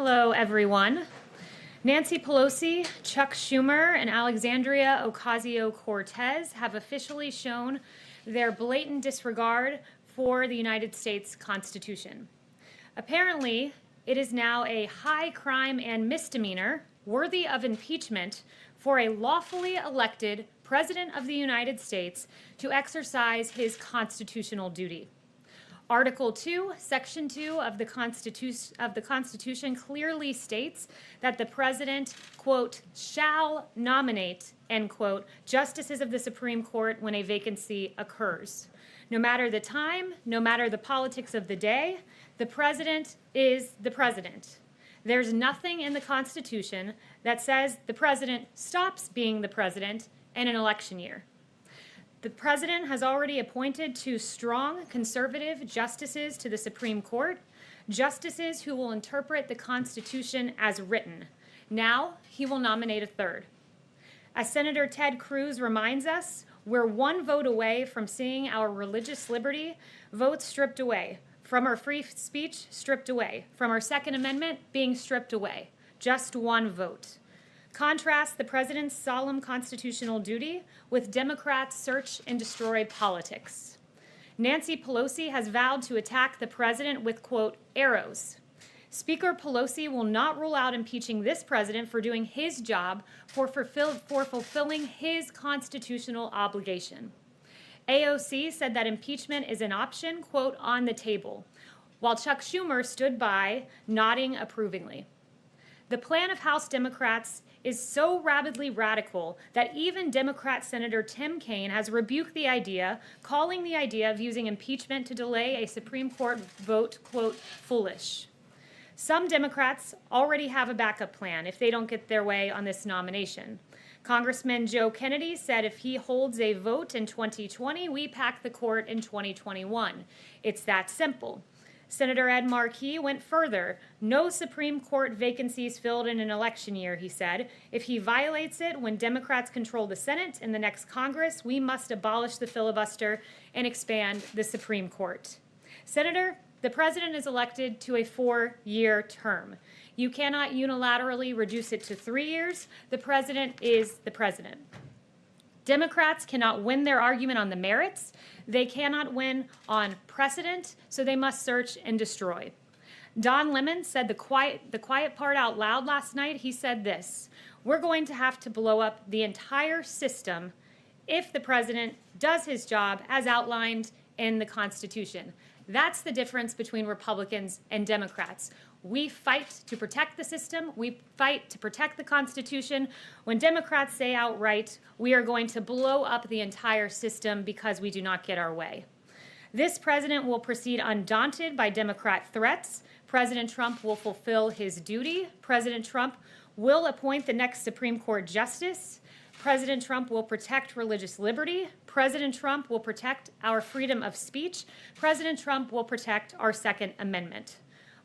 Hello, everyone. Nancy Pelosi, Chuck Schumer, and Alexandria Ocasio-Cortez have officially shown their blatant disregard for the United States Constitution. Apparently, it is now a high crime and misdemeanor worthy of impeachment for a lawfully elected President of the United States to exercise his constitutional duty. Article 2, Section 2 of the Constitution clearly states that the President, quote, shall nominate, end quote, justices of the Supreme Court when a vacancy occurs. No matter the time, no matter the politics of the day, the President is the President. There's nothing in the Constitution that says the President stops being the President in an election year. The President has already appointed 2 strong conservative justices to the Supreme Court, justices who will interpret the Constitution as written. Now, he will nominate a 3rd. As Senator Ted Cruz reminds us, we're 1 vote away from seeing our religious liberty votes stripped away, from our free speech stripped away, from our Second Amendment being stripped away. Just 1 vote. Contrast the President's solemn constitutional duty with Democrats' search and destroy politics. Nancy Pelosi has vowed to attack the President with, quote, arrows. Speaker Pelosi will not rule out impeaching this President for doing his job, for fulfilling his constitutional obligation. AOC said that impeachment is an option, quote, on the table, while Chuck Schumer stood by, nodding approvingly. The plan of House Democrats is so rabidly radical that even Democrat Senator Tim Kaine has rebuked the idea, calling the idea of using impeachment to delay a Supreme Court vote, quote, foolish. Some Democrats already have a backup plan if they don't get their way on this nomination. Congressman Joe Kennedy said if he holds a vote in 2020, we pack the court in 2021. It's that simple. Senator Ed Markey went further. No Supreme Court vacancies filled in an election year, he said. If he violates it when Democrats control the Senate in the next Congress, we must abolish the filibuster and expand the Supreme Court. Senator, the President is elected to a 4-year term. You cannot unilaterally reduce it to 3 years. The President is the President. Democrats cannot win their argument on the merits. They cannot win on precedent, so they must search and destroy. Don Lemon said the quiet part out loud last night. He said this: we're going to have to blow up the entire system if the President does his job as outlined in the Constitution. That's the difference between Republicans and Democrats. We fight to protect the system. We fight to protect the Constitution. When Democrats say outright, we are going to blow up the entire system because we do not get our way. This President will proceed undaunted by Democrat threats. President Trump will fulfill his duty. President Trump will appoint the next Supreme Court justice. President Trump will protect religious liberty. President Trump will protect our freedom of speech. President Trump will protect our Second Amendment.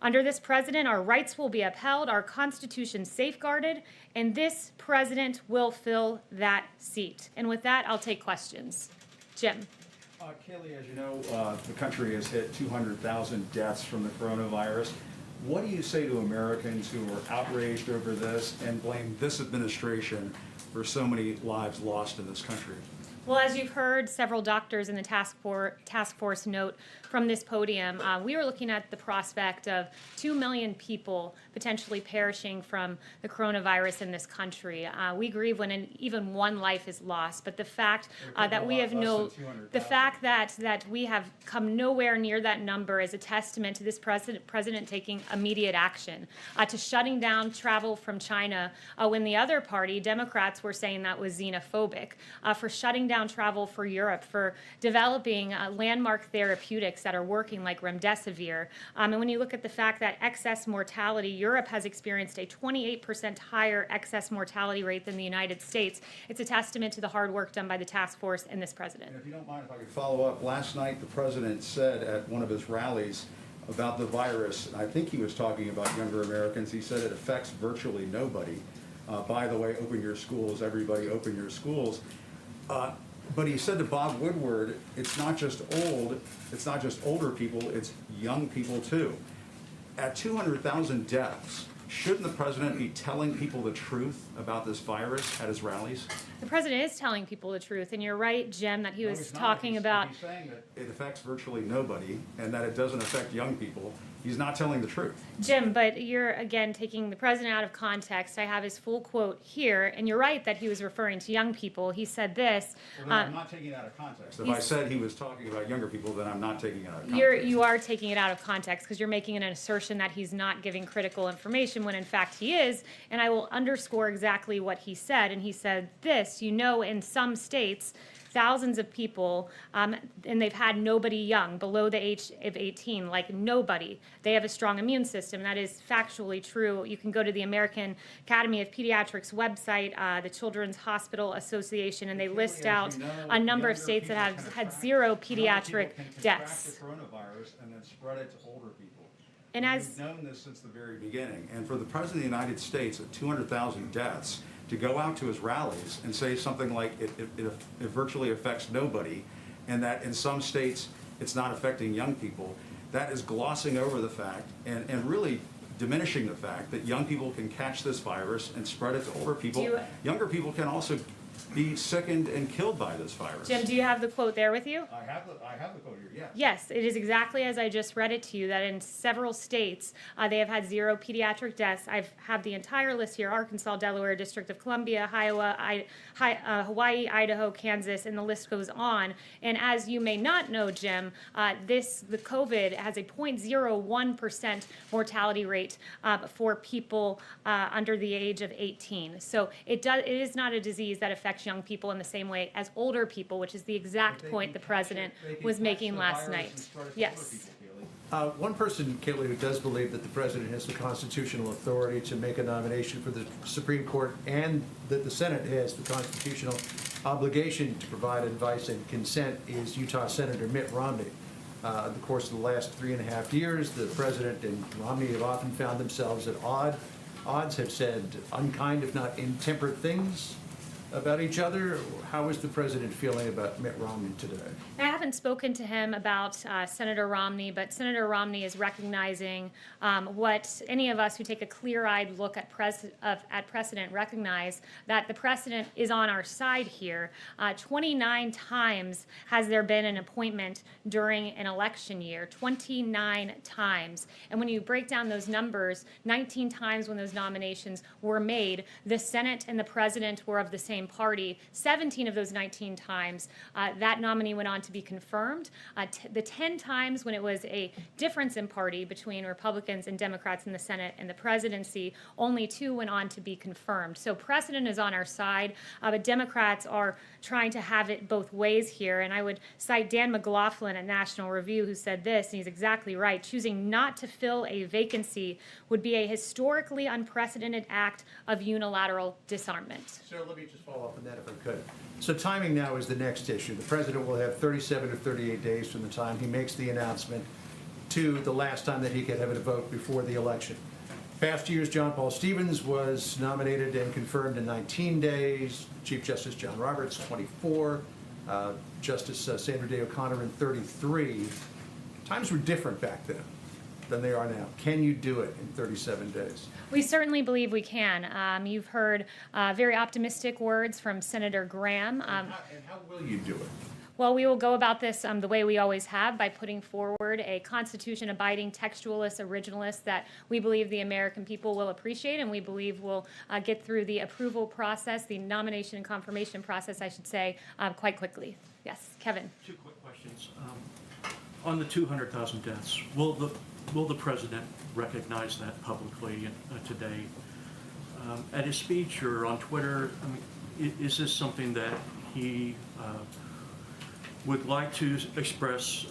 Under this President, our rights will be upheld, our Constitution safeguarded, and this President will fill that seat. And with that, I'll take questions. Jim. Kayleigh, as you know, the country has hit 200,000 deaths from the coronavirus. What do you say to Americans who are outraged over this and blame this administration for so many lives lost in this country? Well, as you've heard several doctors in the task force note from this podium, we were looking at the prospect of 2 million people potentially perishing from the coronavirus in this country. We grieve when even 1 life is lost, but the fact that we have that we have come nowhere near that number is a testament to this president taking immediate action, to shutting down travel from China when the other party, Democrats, were saying that was xenophobic, for shutting down travel for Europe, for developing landmark therapeutics that are working like remdesivir. And when you look at the fact that excess mortality, Europe has experienced a 28% higher excess mortality rate than the United States. It's a testament to the hard work done by the task force and this president. And if you don't mind, if I could follow up, last night the president said at one of his rallies about the virus, and I think he was talking about younger Americans, he said it affects virtually nobody. By the way, open your schools, everybody open your schools. But he said to Bob Woodward, it's not just older people, it's young people too. At 200,000 deaths, shouldn't the president be telling people the truth about this virus at his rallies? The president is telling people the truth, and you're right, Jim, that he No, was he's not. talking about. He's saying that it affects virtually nobody and that it doesn't affect young people. He's not telling the truth. Jim, but you're again taking the president out of context. I have his full quote here, and you're right that he was referring to young people. He said this. Well, then I'm not taking it out of context. If I said he was talking about younger people, then I'm not taking it out of context. You are taking it out of context because you're making an assertion that he's not giving critical information when in fact he is. And I will underscore exactly what he said. And he said this, in some states, thousands of people, and they've had nobody young below the age of 18, like nobody. They have a strong immune system. That is factually true. You can go to the American Academy of Pediatrics website, the Children's Hospital Association, and they list out a number of states that have had zero pediatric deaths. The coronavirus and then spread it to older people. And we've known this since the very beginning. And for the President of the United States at 200,000 deaths, to go out to his rallies and say something like it virtually affects nobody, and that in some states it's not affecting young people, that is glossing over the fact and really diminishing the fact that young people can catch this virus and spread it to older people. Younger people can also be sickened and killed by this virus. Jim, do you have the quote there with you? I have the quote here, yes. Yes, it is exactly as I just read it to you, that in several states, they have had zero pediatric deaths. I have the entire list here: Arkansas, Delaware, District of Columbia, Iowa, Hawaii, Idaho, Kansas, and the list goes on. And as you may not know, Jim, the COVID has a 0.01% mortality rate for people under the age of 18. So it is not a disease that affects young people in the same way as older people, which is the exact point the president was making last night. Yes. One person, Kayleigh, who does believe that the president has the constitutional authority to make a nomination for the Supreme Court and that the Senate has the constitutional obligation to provide advice and consent is Utah Senator Mitt Romney. In the course of the last 3.5 years, the president and Romney have often found themselves at odds, have said unkind, if not intemperate things about each other. How is the president feeling about Mitt Romney today? I haven't spoken to him about Senator Romney, but Senator Romney is recognizing what any of us who take a clear-eyed look at precedent recognize, that the precedent is on our side here. 29 times has there been an appointment during an election year, 29 times. And when you break down those numbers, 19 times when those nominations were made, the Senate and the president were of the same party. 17 of those 19 times, that nominee went on to be confirmed. The 10 times when it was a difference in party between Republicans and Democrats in the Senate and the presidency, only 2 went on to be confirmed. So precedent is on our side, but Democrats are trying to have it both ways here. And I would cite Dan McLaughlin at National Review, who said this, and he's exactly right: choosing not to fill a vacancy would be a historically unprecedented act of unilateral disarmament. So let me just follow up on that if I could. So timing now is the next issue. The president will have 37 to 38 days from the time he makes the announcement to the last time that he could have a vote before the election. Past years, John Paul Stevens was nominated and confirmed in 19 days. Chief Justice John Roberts, 24. Justice Sandra Day O'Connor in 33. Times were different back then than they are now. Can you do it in 37 days? We certainly believe we can. You've heard very optimistic words from Senator Graham. And how will you do it? Well, we will go about this the way we always have, by putting forward a Constitution-abiding textualist, originalist that we believe the American people will appreciate, and we believe will get through the approval process, the nomination and confirmation process, I should say, quite quickly. Yes, Kevin. 2 quick questions. On the 200,000 deaths, will the president recognize that publicly today? At his speech or on Twitter, is this something that he would like to express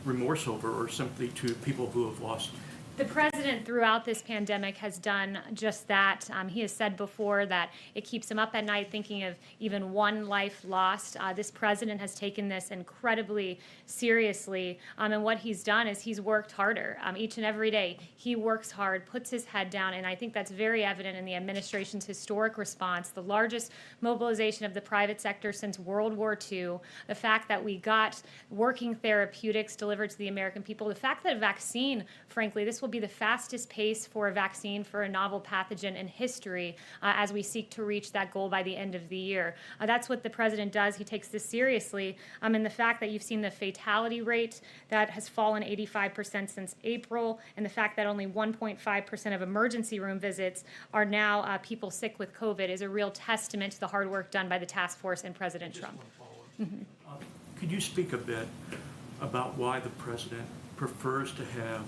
remorse over, or simply to people who have lost? The president throughout this pandemic has done just that. He has said before that it keeps him up at night thinking of even one life lost. This president has taken this incredibly seriously, and what he's done is he's worked harder each and every day. He works hard, puts his head down, and I think that's very evident in the administration's historic response, the largest mobilization of the private sector since World War II, the fact that we got working therapeutics delivered to the American people, the fact that a vaccine, frankly, this will will be the fastest pace for a vaccine for a novel pathogen in history as we seek to reach that goal by the end of the year. That's what the president does. He takes this seriously. And the fact that you've seen the fatality rate that has fallen 85% since April, and the fact that only 1.5% of emergency room visits are now people sick with COVID is a real testament to the hard work done by the task force and President Just Trump. one follow-up. Could you speak a bit about why the president prefers to have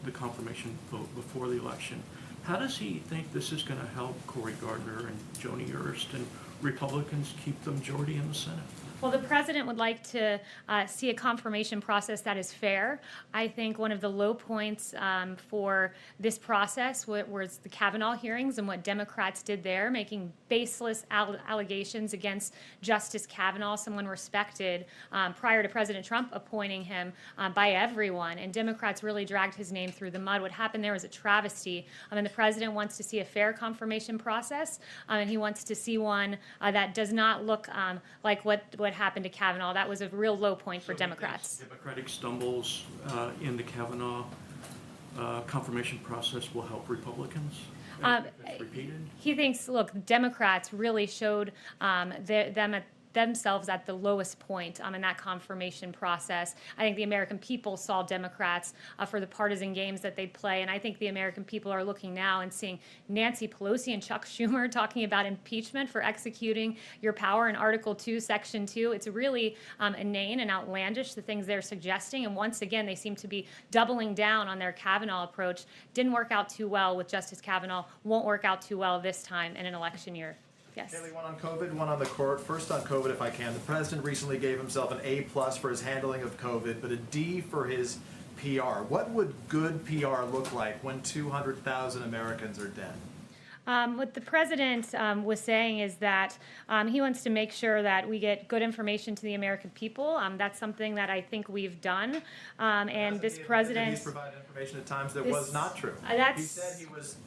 the confirmation vote before the election? How does he think this is going to help Cory Gardner and Joni Ernst and Republicans keep the majority in the Senate? Well, the president would like to see a confirmation process that is fair. I think one of the low points for this process was the Kavanaugh hearings and what Democrats did there, making baseless allegations against Justice Kavanaugh, someone respected prior to President Trump appointing him by everyone. And Democrats really dragged his name through the mud. What happened there was a travesty. And the president wants to see a fair confirmation process, and he wants to see one that does not look like what happened to Kavanaugh. That was a real low point for Democrats. Democratic stumbles in the Kavanaugh confirmation process will help Republicans? If it's repeated? He thinks, look, Democrats really showed themselves at the lowest point in that confirmation process. I think the American people saw Democrats for the partisan games that they'd play, and I think the American people are looking now and seeing Nancy Pelosi and Chuck Schumer talking about impeachment for executing your power in Article 2, Section 2. It's really inane and outlandish, the things they're suggesting, and once again, they seem to be doubling down on their Kavanaugh approach. Didn't work out too well with Justice Kavanaugh, won't work out too well this time in an election year. Yes. Kayleigh, one on COVID, one on the court. First on COVID, if I can. The president recently gave himself an A+ for his handling of COVID, but a D for his PR. What would good PR look like when 200,000 Americans are dead? What the president was saying is that he wants to make sure that we get good information to the American people. That's something that I think we've done. And this president... He's provided information at times that was not true.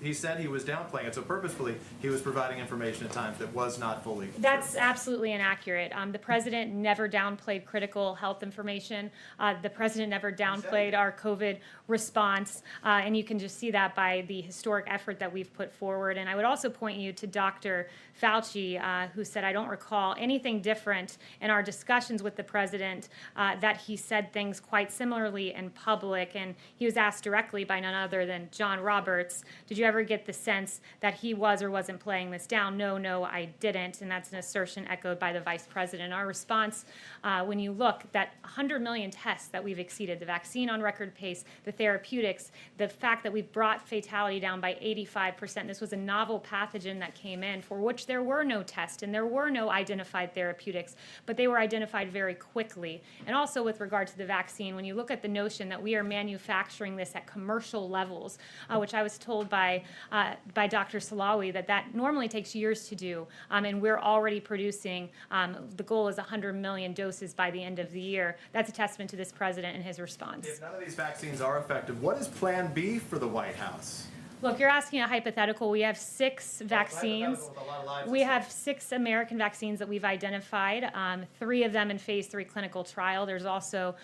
He said he was downplaying it. So purposefully, he was providing information at times that was not fully true. That's absolutely inaccurate. The president never downplayed critical health information. The president never downplayed our COVID response. And you can just see that by the historic effort that we've put forward. And I would also point you to Dr. Fauci, who said, I don't recall anything different in our discussions with the president, that he said things quite similarly in public. And he was asked directly by none other than John Roberts, did you ever get the sense that he was or wasn't playing this down? No, I didn't. And that's an assertion echoed by the vice president. Our response, when you look, that 100 million tests that we've exceeded, the vaccine on record pace, the therapeutics, the fact that we've brought fatality down by 85%. This was a novel pathogen that came in for which there were no tests and there were no identified therapeutics, but they were identified very quickly. And also with regard to the vaccine, when you look at the notion that we are manufacturing this at commercial levels, which I was told by Dr. Salawi that normally takes years to do, and we're already producing, the goal is 100 million doses by the end of the year. That's a testament to this president and his response. If none of these vaccines are effective, what is Plan B for the White House? Look, you're asking a hypothetical. We have 6 vaccines. We have 6 American vaccines that we've identified, 3 of them in phase 3 clinical trial. There's also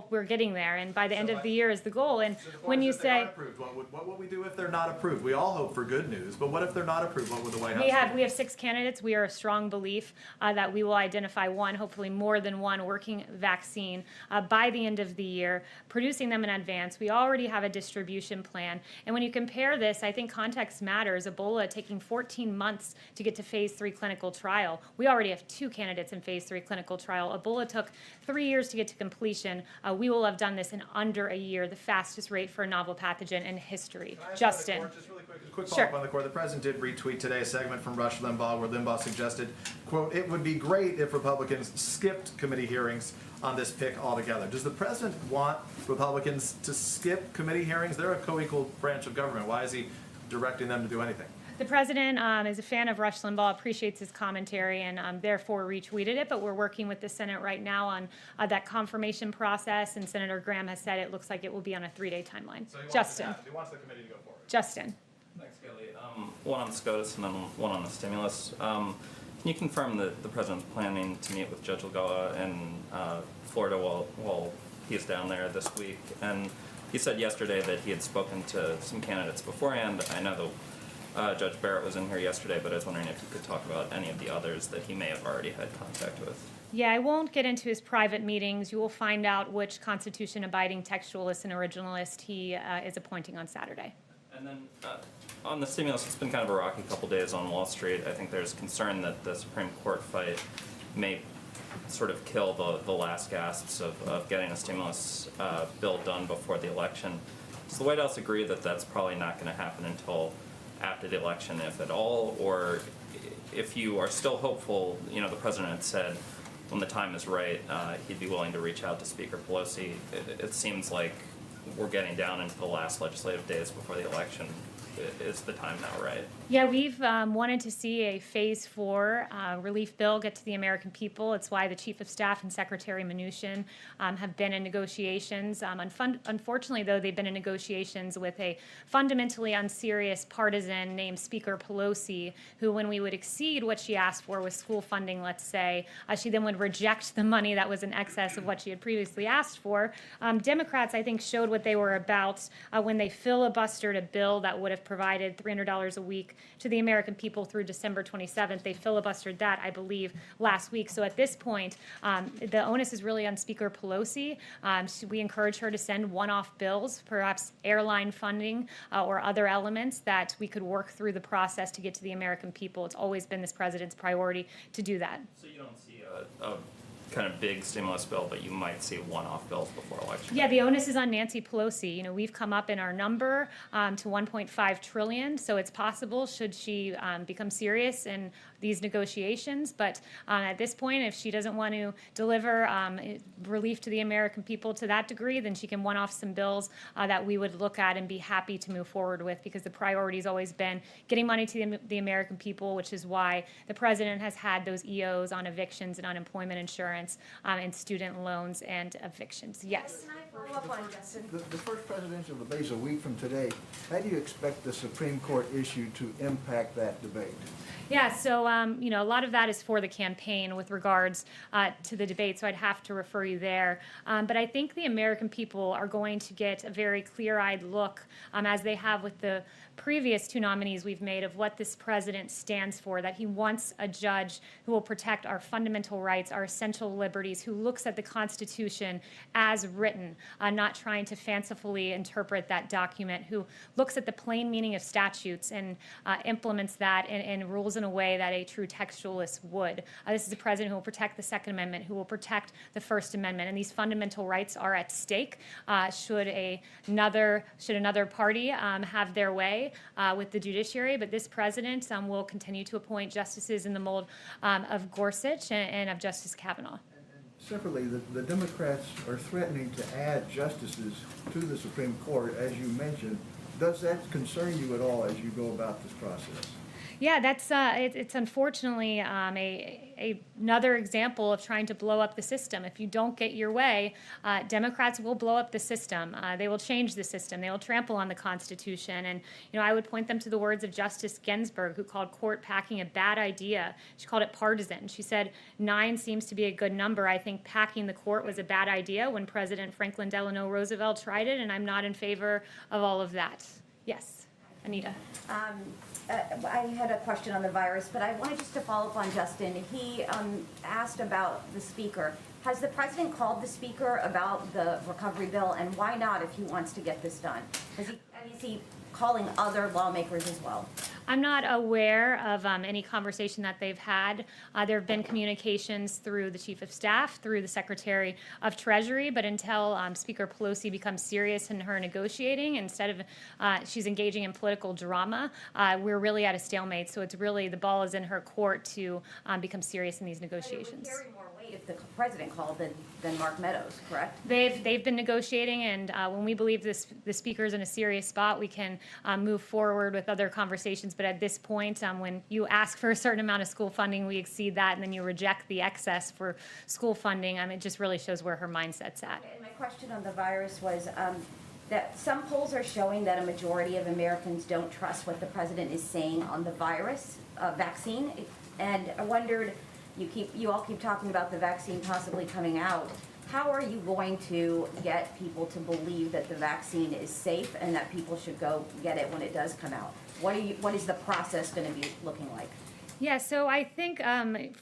we're getting there, and by the end of the year is the goal. And when you say what will we do if they're not approved? We all hope for good news, but what if they're not approved? What would the White House do? We have 6 candidates. We are a strong belief that we will identify one, hopefully more than one, working vaccine by the end of the year, producing them in advance. We already have a distribution plan, and when you compare this, I think context matters. Ebola taking 14 months to get to phase 3 clinical trial. We already have 2 candidates in phase 3 clinical trial. Ebola took 3 years to get to completion. We will have done this in under a year, the fastest rate for a novel pathogen in history. Justin. Just really quick follow-up on the court. The president did retweet today a segment from Rush Limbaugh where Limbaugh suggested, quote, it would be great if Republicans skipped committee hearings on this pick altogether. Does the president want Republicans to skip committee hearings? They're a co-equal branch of government. Why is he directing them to do anything? The president is a fan of Rush Limbaugh, appreciates his commentary, and therefore retweeted it. But we're working with the Senate right now on that confirmation process, and Senator Graham has said it looks like it will be on a 3-day timeline. So Justin. He wants the committee to go forward. Justin. Thanks, Kayleigh. One on SCOTUS and then one on the stimulus. Can you confirm that the president's planning to meet with Judge Lagoa in Florida while he's down there this week. And he said yesterday that he had spoken to some candidates beforehand. I know Judge Barrett was in here yesterday, but I was wondering if you could talk about any of the others that he may have already had contact with. Yeah, I won't get into his private meetings. You will find out which Constitution-abiding textualist and originalist he is appointing on Saturday. And then on the stimulus, it's been kind of a rocky couple days on Wall Street. I think there's concern that the Supreme Court fight may sort of kill the last gasps of getting a stimulus bill done before the election. Does the White House agree that that's probably not going to happen until after the election, if at all? Or if you are still hopeful, you know, the president had said when the time is right, he'd be willing to reach out to Speaker Pelosi. It seems like we're getting down into the last legislative days before the election. Is the time now right? Yeah, we've wanted to see a Phase 4 relief bill get to the American people. It's why the Chief of Staff and Secretary Mnuchin have been in negotiations. Unfortunately, though, they've been in negotiations with a fundamentally unserious partisan named Speaker Pelosi, who, when we would exceed what she asked for with school funding, let's say, she then would reject the money that was in excess of what she had previously asked for. Democrats, I think, showed what they were about when they filibustered a bill that would have provided $300 a week to the American people through December 27th. They filibustered that, I believe, last week. So at this point, the onus is really on Speaker Pelosi. We encourage her to send one-off bills, perhaps airline funding or other elements that we could work through the process to get to the American people. It's always been this president's priority to do that. So you don't see a kind of big stimulus bill, but you might see one-off bills before election. Yeah, the onus is on Nancy Pelosi. You know, we've come up in our number to 1.5 trillion, so it's possible should she become serious in these negotiations. But at this point, if she doesn't want to deliver relief to the American people to that degree, then she can one off some bills that we would look at and be happy to move forward with, because the priority has always been getting money to the American people, which is why the president has had those EOs on evictions and unemployment insurance and student loans and evictions. Yes. Can I follow up on Justin? The first presidential debate is a week from today. How do you expect the Supreme Court issue to impact that debate? Yeah, so you know, a lot of that is for the campaign with regards to the debate, so I'd have to refer you there. But I think the American people are going to get a very clear-eyed look, as they have with the previous two nominees we've made, of what this president stands for, that he wants a judge who will protect our fundamental rights, our essential liberties, who looks at the Constitution as written, not trying to fancifully interpret that document, who looks at the plain meaning of statutes and implements that and rules in a way that a true textualist would. This is a president who will protect the Second Amendment, who will protect the First Amendment, and these fundamental rights are at stake should another party have their way with the judiciary. But this president will continue to appoint justices in the mold of Gorsuch and of Justice Kavanaugh. Separately, the Democrats are threatening to add justices to the Supreme Court, as you mentioned. Does that concern you at all as you go about this process? Yeah, that's it's unfortunately another example of trying to blow up the system. If you don't get your way, Democrats will blow up the system. They will change the system. They will trample on the Constitution. And you know, I would point them to the words of Justice Ginsburg, who called court packing a bad idea. She called it partisan. She said 9 seems to be a good number. I think packing the court was a bad idea when President Franklin Delano Roosevelt tried it, and I'm not in favor of all of that. Yes, Anita. I had a question on the virus, but I wanted just to follow up on Justin. He asked about the speaker. Has the president called the speaker about the recovery bill, and why not if he wants to get this done? Is he calling other lawmakers as well? I'm not aware of any conversation that they've had. There have been communications through the Chief of Staff, through the Secretary of Treasury, but until Speaker Pelosi becomes serious in her negotiating, instead of she's engaging in political drama, we're really at a stalemate. So it's really, the ball is in her court to become serious in these negotiations. It would carry more weight if the president called than Mark Meadows, correct? They've been negotiating, and when we believe the speaker's in a serious spot, we can move forward with other conversations. But at this point, when you ask for a certain amount of school funding, we exceed that, and then you reject the excess for school funding. It just really shows where her mindset's at. And my question on the virus was that some polls are showing that a majority of Americans don't trust what the president is saying on the virus vaccine. And I wondered, you all keep talking about the vaccine possibly coming out. how are you going to get people to believe that the vaccine is safe and that people should go get it when it does come out? What is the process going to be looking like? Yeah, so I think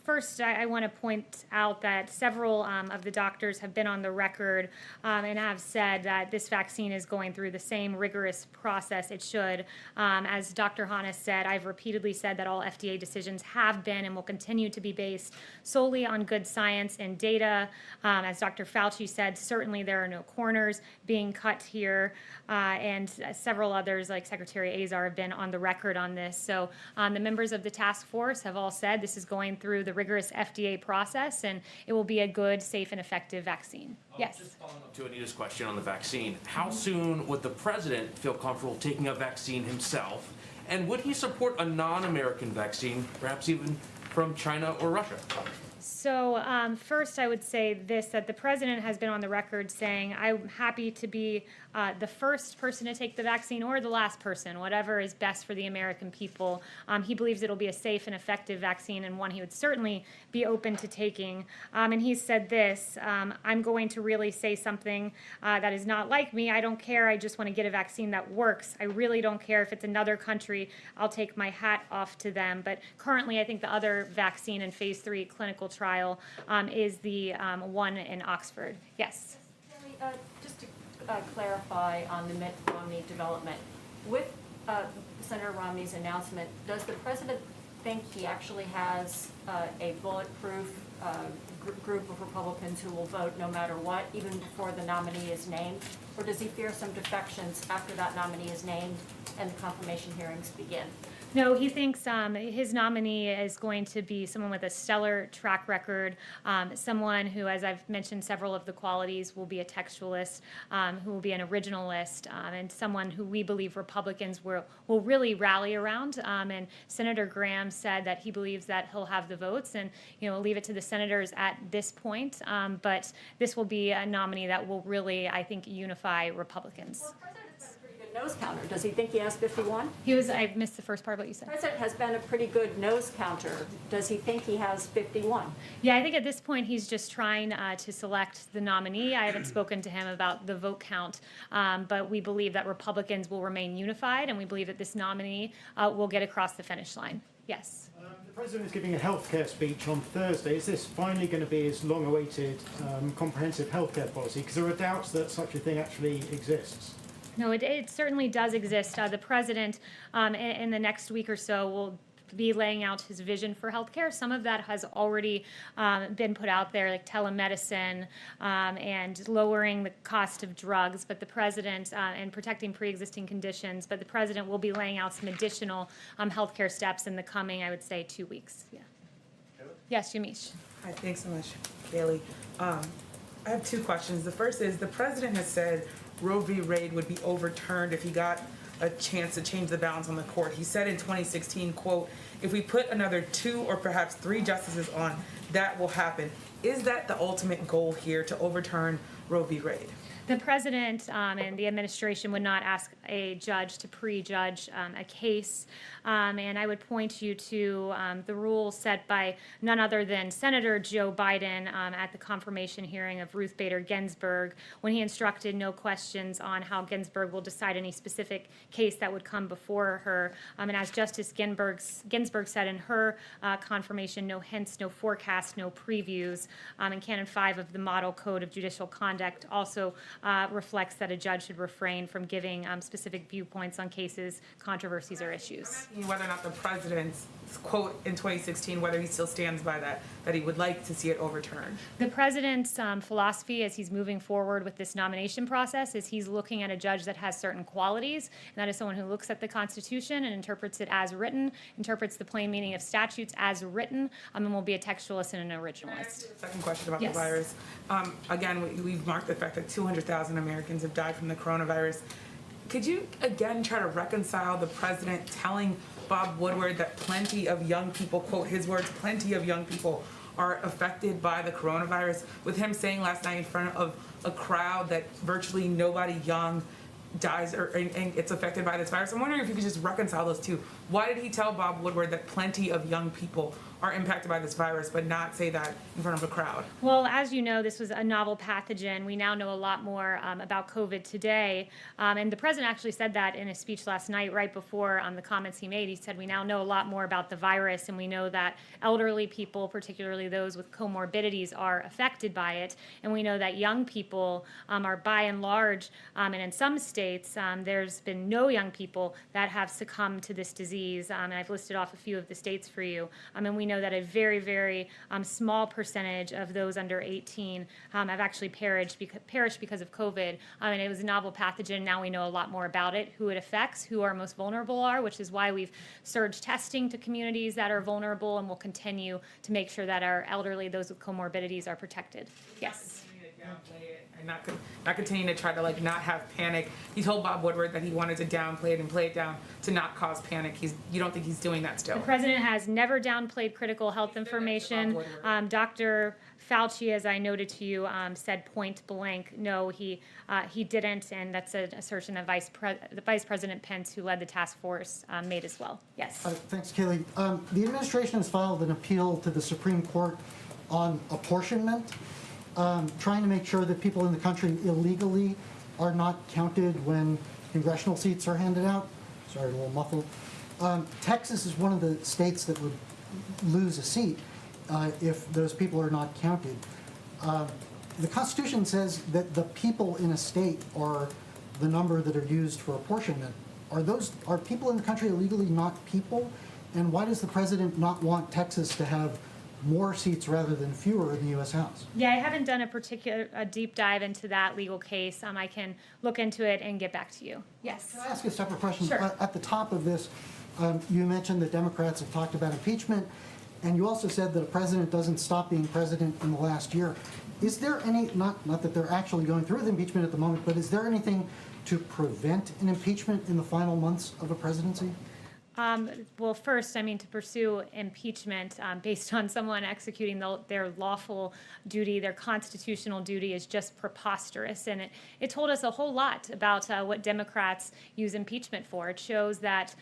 first I want to point out that several of the doctors have been on the record and have said that this vaccine is going through the same rigorous process it should. As Dr. Hannes said, I've repeatedly said that all FDA decisions have been and will continue to be based solely on good science and data. As Dr. Fauci said, certainly there are no corners being cut here, and several others like Secretary Azar have been on the record on this. So the members of the task force have all said this is going through the rigorous FDA process, and it will be a good, safe, and effective vaccine. Yes. Just following up to Anita's question on the vaccine, how soon would the president feel comfortable taking a vaccine himself? And would he support a non-American vaccine, perhaps even from China or Russia? So first, I would say this, that the president has been on the record saying, I'm happy to be the first person to take the vaccine or the last person, whatever is best for the American people. He believes it'll be a safe and effective vaccine and one he would certainly be open to taking. And he said this, I'm going to really say something that is not like me. I don't care. I just want to get a vaccine that works. I really don't care if it's another country. I'll take my hat off to them. But currently, I think the other vaccine in phase 3 clinical trial is the one in Oxford. Yes. Just to clarify on the Mitt Romney development, with Senator Romney's announcement, does the president think he actually has a bulletproof group of Republicans who will vote no matter what, even before the nominee is named? Or does he fear some defections after that nominee is named and the confirmation hearings begin? No, he thinks his nominee is going to be someone with a stellar track record, someone who, as I've mentioned, several of the qualities, will be a textualist, who will be an originalist, and someone who we believe Republicans will really rally around. And Senator Graham said that he believes that he'll have the votes, and we'll leave it to the senators at this point. But this will be a nominee that will really, I think, unify Republicans. Well, the president's been a pretty good nose counter. Does he think he has 51? I missed the first part of what you said. The president has been a pretty good nose counter. Does he think he has 51? Yeah, I think at this point he's just trying to select the nominee. I haven't spoken to him about the vote count, but we believe that Republicans will remain unified, and we believe that this nominee will get across the finish line. Yes. The president is giving a healthcare speech on Thursday. Is this finally going to be his long-awaited comprehensive healthcare policy? Because there are doubts that such a thing actually exists. No, it certainly does exist. The president, in the next week or so, will be laying out his vision for healthcare. Some of that has already been put out there, like telemedicine and lowering the cost of drugs. But the president and protecting pre-existing conditions. But the president will be laying out some additional healthcare steps in the coming, I would say, 2 weeks. Yeah. Yes, Yamiche. Hi, thanks so much, Kayleigh. I have two questions. The first is, the president has said Roe v. Wade would be overturned if he got a chance to change the balance on the court. He said in 2016, quote, if we put another 2 or perhaps 3 justices on, that will happen. Is that the ultimate goal here, to overturn Roe v. Wade? The president and the administration would not ask a judge to prejudge a case. And I would point you to the rule set by none other than Senator Joe Biden at the confirmation hearing of Ruth Bader Ginsburg, when he instructed no questions on how Ginsburg will decide any specific case that would come before her. And as Justice Ginsburg said in her confirmation, no hints, no forecasts, no previews. And Canon 5 of the Model Code of Judicial Conduct also reflects that a judge should refrain from giving specific viewpoints on cases, controversies, or issues. Whether or not the president's quote in 2016, whether he still stands by that he would like to see it overturned. The president's philosophy as he's moving forward with this nomination process is he's looking at a judge that has certain qualities, and that is someone who looks at the Constitution and interprets it as written, interprets the plain meaning of statutes as written, and will be a textualist and an originalist. Second question about Yes. the virus. Again, we've marked the fact that 200,000 Americans have died from the coronavirus. Could you again try to reconcile the president telling Bob Woodward that plenty of young people, quote his words, plenty of young people are affected by the coronavirus, with him saying last night in front of a crowd that virtually nobody young dies and gets affected by this virus? I'm wondering if you could just reconcile those two. Why did he tell Bob Woodward that plenty of young people are impacted by this virus, but not say that in front of a crowd? Well, as you know, this was a novel pathogen. We now know a lot more about COVID today. And the president actually said that in a speech last night, right before the comments he made. He said, we now know a lot more about the virus, and we know that elderly people, particularly those with comorbidities, are affected by it. And we know that young people are by and large, and in some states, there's been no young people that have succumbed to this disease. And I've listed off a few of the states for you. And we know that a very, very small percentage of those under 18 have actually perished because of COVID. And it was a novel pathogen. Now we know a lot more about it, who it affects, who our most vulnerable are, which is why we've surged testing to communities that are vulnerable, and will continue to make sure that our elderly, those with comorbidities, are protected. Yes. And not continuing to try to not have panic. He told Bob Woodward that he wanted to downplay it and play it down to not cause panic. You don't think he's doing that still? The president has never downplayed critical health information. Dr. Fauci, as I noted to you, said point blank, no, he didn't, and that's an assertion that Vice President Pence, who led the task force, made as well. Yes. Thanks, Kayleigh. The administration has filed an appeal to the Supreme Court on apportionment, trying to make sure that people in the country illegally are not counted when congressional seats are handed out. Sorry, a little muffled. Texas is one of the states that would lose a seat if those people are not counted. The Constitution says that the people in a state are the number that are used for apportionment. Are people in the country illegally not people? And why does the president not want Texas to have more seats rather than fewer in the U.S. House? Yeah, I haven't done a deep dive into that legal case. I can look into it and get back to you. Yes. Can I ask a separate question? Sure. At the top of this, you mentioned that Democrats have talked about impeachment, and you also said that a president doesn't stop being president in the last year. Is there any, not that they're actually going through the impeachment at the moment, but is there anything to prevent an impeachment in the final months of a presidency? Well, first, to pursue impeachment based on someone executing their lawful duty, their constitutional duty, is just preposterous. And it told us a whole lot about what Democrats use impeachment for. It shows that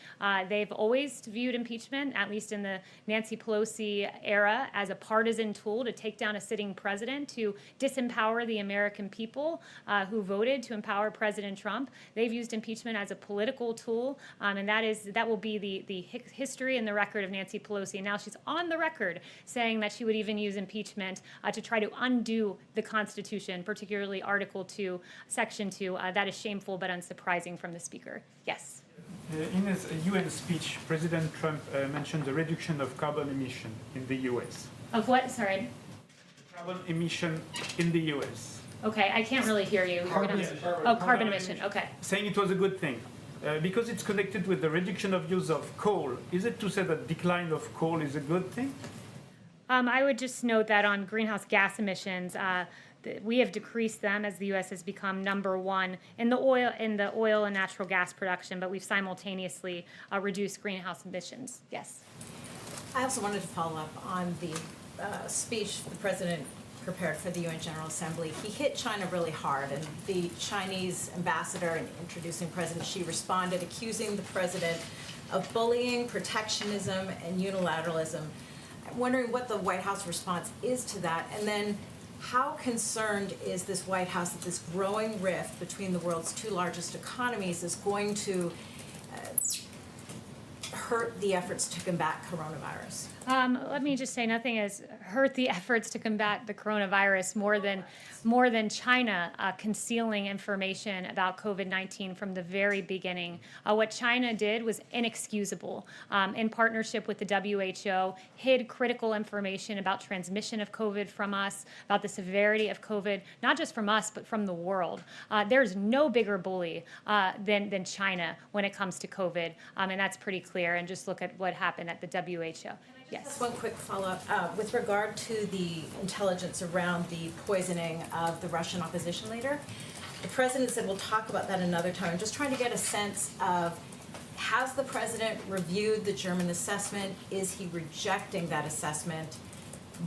they've always viewed impeachment, at least in the Nancy Pelosi era, as a partisan tool to take down a sitting president, to disempower the American people who voted to empower President Trump. They've used impeachment as a political tool, and that will be the history and the record of Nancy Pelosi. And now she's on the record saying that she would even use impeachment to try to undo the Constitution, particularly Article 2, Section 2. That is shameful but unsurprising from the Speaker. Yes. In his UN speech, President Trump mentioned the reduction of carbon emission in the U.S. Of what? Sorry. Carbon emission in the U.S. Okay, I can't really hear you. Carbon emission. Okay. Saying it was a good thing. Because it's connected with the reduction of use of coal, is it to say that decline of coal is a good thing? I would just note that on greenhouse gas emissions, we have decreased them as the U.S. has become #1 in the oil and natural gas production, but we've simultaneously reduced greenhouse emissions. Yes. I also wanted to follow up on the speech the president prepared for the UN General Assembly. He hit China really hard, and the Chinese ambassador, in introducing President Xi, responded accusing the president of bullying, protectionism, and unilateralism. I'm wondering what the White House response is to that, and then how concerned is this White House that this growing rift between the world's two largest economies is going to hurt the efforts to combat coronavirus? Let me just say, nothing has hurt the efforts to combat the coronavirus more than China concealing information about COVID-19 from the very beginning. What China did was inexcusable. In partnership with the WHO, hid critical information about transmission of COVID from us, about the severity of COVID, not just from us, but from the world. There's no bigger bully than China when it comes to COVID, and that's pretty clear. And just look at what happened at the WHO. Yes. One quick follow-up. With regard to the intelligence around the poisoning of the Russian opposition leader, the president said we'll talk about that another time. I'm just trying to get a sense of, has the president reviewed the German assessment? Is he rejecting that assessment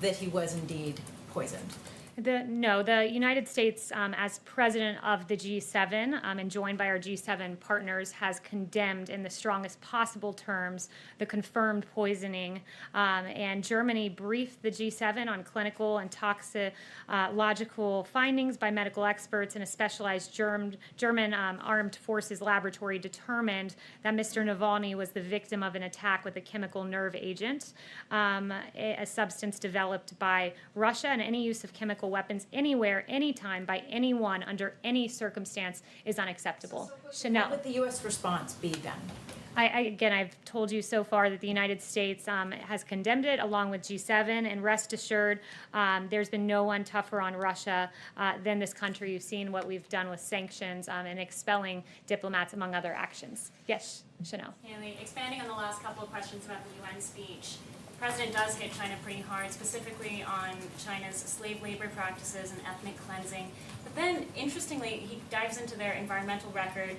that he was indeed poisoned? The United States, as president of the G7 and joined by our G7 partners, has condemned in the strongest possible terms the confirmed poisoning. And Germany briefed the G7 on clinical and toxicological findings by medical experts, and a specialized German armed forces laboratory determined that Mr. Navalny was the victim of an attack with a chemical nerve agent, a substance developed by Russia, and any use of chemical weapons anywhere, anytime, by anyone, under any circumstance is unacceptable. Chanel. What would the U.S. response be then? Again, I've told you so far that the United States has condemned it along with G7, and rest assured, there's been no one tougher on Russia than this country. You've seen what we've done with sanctions and expelling diplomats, among other actions. Yes, Chanel. Kayleigh, expanding on the last couple of questions about the UN speech, the president does hit China pretty hard, specifically on China's slave labor practices and ethnic cleansing. But then, interestingly, he dives into their environmental record.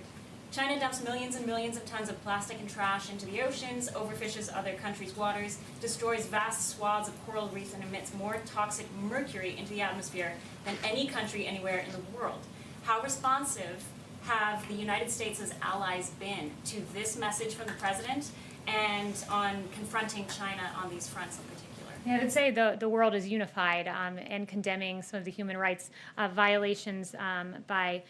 China dumps millions and millions of tons of plastic and trash into the oceans, overfishes other countries' waters, destroys vast swaths of coral reefs, and emits more toxic mercury into the atmosphere than any country anywhere in the world. How responsive have the United States' allies been to this message from the president and on confronting China on these fronts in particular? Yeah, I would say the world is unified in condemning some of the human rights violations by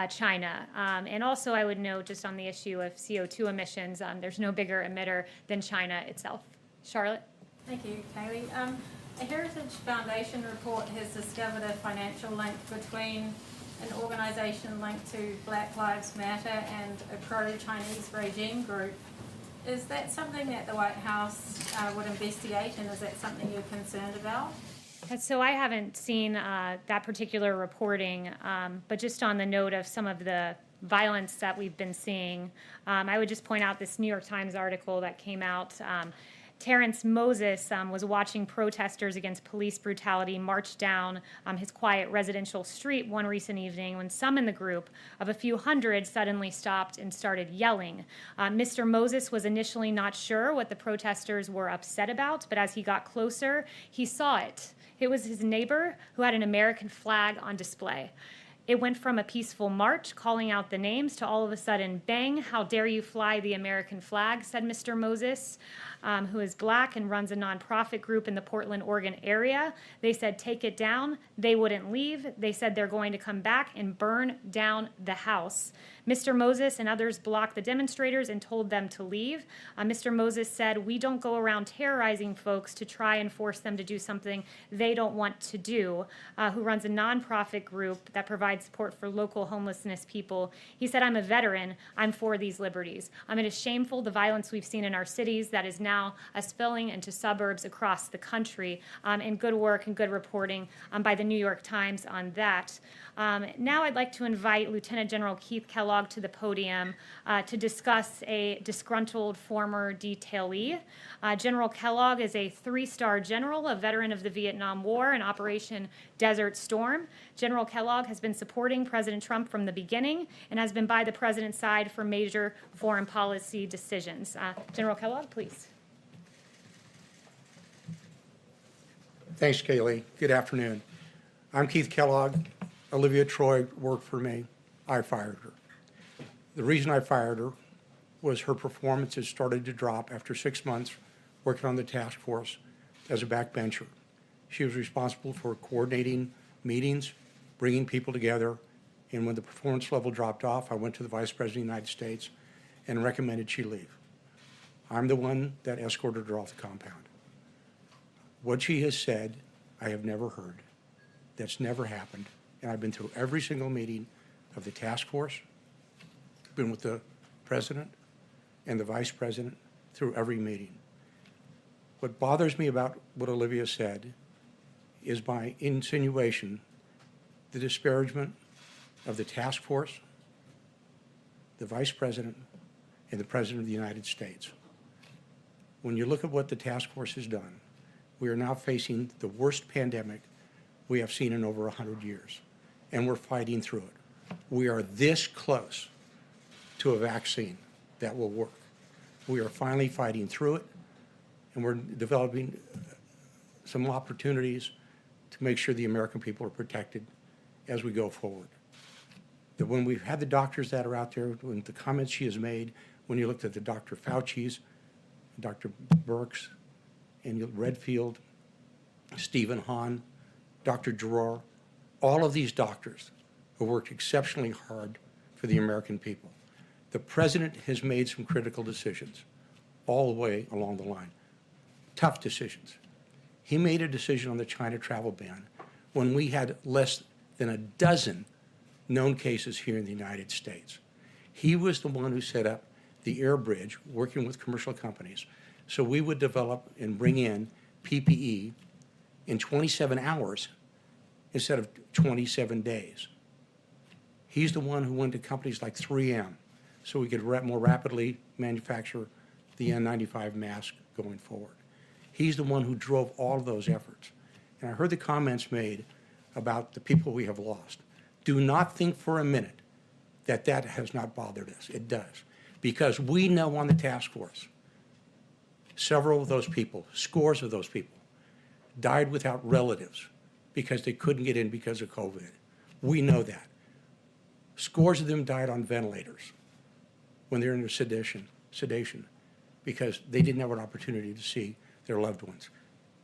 China. And also I would note, just on the issue of CO2 emissions, there's no bigger emitter than China itself. Charlotte? Thank you, Kayleigh. A Heritage Foundation report has discovered a financial link between an organisation linked to Black Lives Matter and a pro-Chinese regime group. Is that something that the White House would investigate, and is that something you're concerned about? So I haven't seen that particular reporting, but just on the note of some of the violence that we've been seeing, I would just point out this New York Times article that came out. Terrence Moses was watching protesters against police brutality march down his quiet residential street one recent evening when some in the group of a few hundred suddenly stopped and started yelling. Mr. Moses was initially not sure what the protesters were upset about, but as he got closer, he saw it. It was his neighbor who had an American flag on display. It went from a peaceful march calling out the names to all of a sudden, bang, how dare you fly the American flag, said Mr. Moses, who is black and runs a nonprofit group in the Portland, Oregon area. They said, take it down. They wouldn't leave. They said they're going to come back and burn down the house. Mr. Moses and others blocked the demonstrators and told them to leave. Mr. Moses said, we don't go around terrorizing folks to try and force them to do something they don't want to do, who runs a nonprofit group that provides support for local homelessness people. He said, I'm a veteran. I'm for these liberties. It is shameful, the violence we've seen in our cities that is now spilling into suburbs across the country, and good work and good reporting by the New York Times on that. Now I'd like to invite Lieutenant General Keith Kellogg to the podium to discuss a disgruntled former detailee. General Kellogg is a 3-star general, a veteran of the Vietnam War and Operation Desert Storm. General Kellogg has been supporting President Trump from the beginning and has been by the president's side for major foreign policy decisions. General Kellogg, please. Thanks, Kayleigh. Good afternoon. I'm Keith Kellogg. Olivia Troy worked for me. I fired her. The reason I fired her was her performance had started to drop after 6 months working on the task force as a backbencher. She was responsible for coordinating meetings, bringing people together, and when the performance level dropped off, I went to the Vice President of the United States and recommended she leave. I'm the one that escorted her off the compound. What she has said, I have never heard. That's never happened. And I've been through every single meeting of the task force, been with the president and the vice president through every meeting. What bothers me about what Olivia said is my insinuation, the disparagement of the task force, the vice president, and the president of the United States. When you look at what the task force has done, we are now facing the worst pandemic we have seen in over 100 years, and we're fighting through it. We are this close to a vaccine that will work. We are finally fighting through it, and we're developing some opportunities to to make sure the American people are protected as we go forward. That when we've had the doctors that are out there, when the comments she has made, when you looked at the Dr. Fauci's, Dr. Birx, and Redfield, Stephen Hahn, Dr. Giroir, all of these doctors have worked exceptionally hard for the American people. The president has made some critical decisions all the way along the line, tough decisions. He made a decision on the China travel ban when we had less than a dozen known cases here in the United States. He was the one who set up the air bridge, working with commercial companies, so we would develop and bring in PPE in 27 hours instead of 27 days. He's the one who went to companies like 3M so we could more rapidly manufacture the N95 mask going forward. He's the one who drove all of those efforts. And I heard the comments made about the people we have lost. Do not think for a minute that that has not bothered us. It does. Because we know on the task force, several of those people, scores of those people, died without relatives because they couldn't get in because of COVID. We know that. Scores of them died on ventilators when they're under sedation because they didn't have an opportunity to see their loved ones.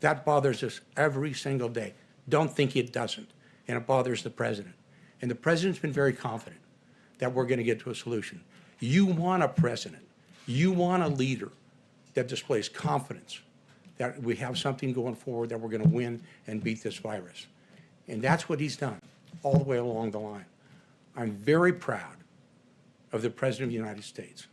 That bothers us every single day. Don't think it doesn't. And it bothers the president. And the president's been very confident that we're going to get to a solution. You want a president. You want a leader that displays confidence that we have something going forward, that we're going to win and beat this virus. And that's what he's done all the way along the line. I'm very proud of the President of the United States.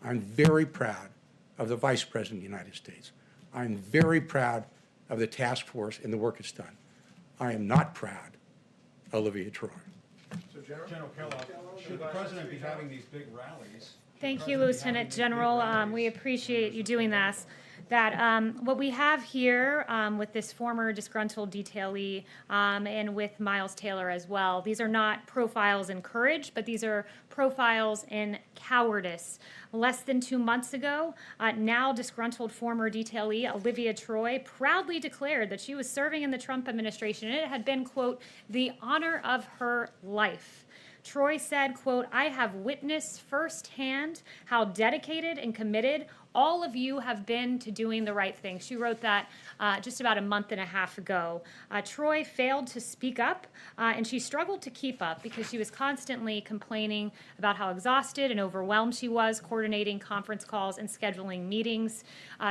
I'm very proud of the Vice President of the United States. I'm very proud of the task force and the work it's done. I am not proud of Olivia Troy. So General Kellogg, should the president be having these big rallies? Thank you, Lieutenant General. We appreciate you doing this. What we have here with this former disgruntled detailee and with Miles Taylor as well, these are not profiles in courage, but these are profiles in cowardice. Less than 2 months ago, now disgruntled former detailee Olivia Troy proudly declared that she was serving in the Trump administration and it had been, quote, the honor of her life. Troy said, quote, I have witnessed firsthand how dedicated and committed all of you have been to doing the right thing. She wrote that just about a month and a half ago. Troy failed to speak up, and she struggled to keep up because she was constantly complaining about how exhausted and overwhelmed she was coordinating conference calls and scheduling meetings.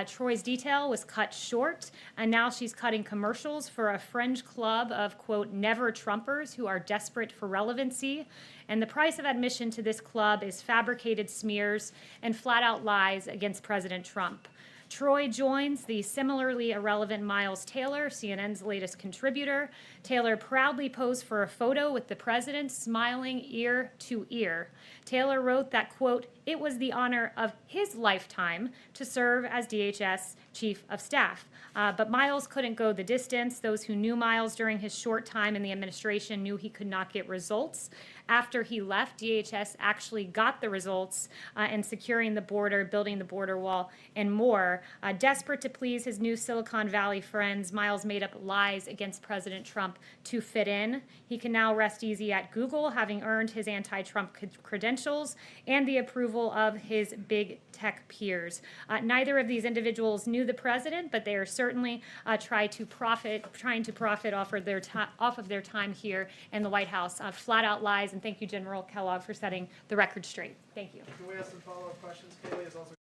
Troy's detail was cut short, and now she's cutting commercials for a fringe club of, quote, never Trumpers who are desperate for relevancy. And the price of admission to this club is fabricated smears and flat-out lies against President Trump. Troy joins the similarly irrelevant Miles Taylor, CNN's latest contributor. Taylor proudly posed for a photo with the president, smiling ear to ear. Taylor wrote that, quote, it was the honor of his lifetime to serve as DHS chief of staff. But Miles couldn't go the distance. Those who knew Miles during his short time in the administration knew he could not get results. After he left, DHS actually got the results in securing the border, building the border wall, and more. Desperate to please his new Silicon Valley friends, Miles made up lies against President Trump to fit in. He can now rest easy at Google, having earned his anti-Trump credentials and the approval of his big tech peers. Neither of these individuals knew the president, but they are certainly trying to profit off of their time here in the White House. Flat-out lies. And thank you, General Kellogg, for setting the record straight. Thank you. Can we ask some follow-up questions? Kayleigh is also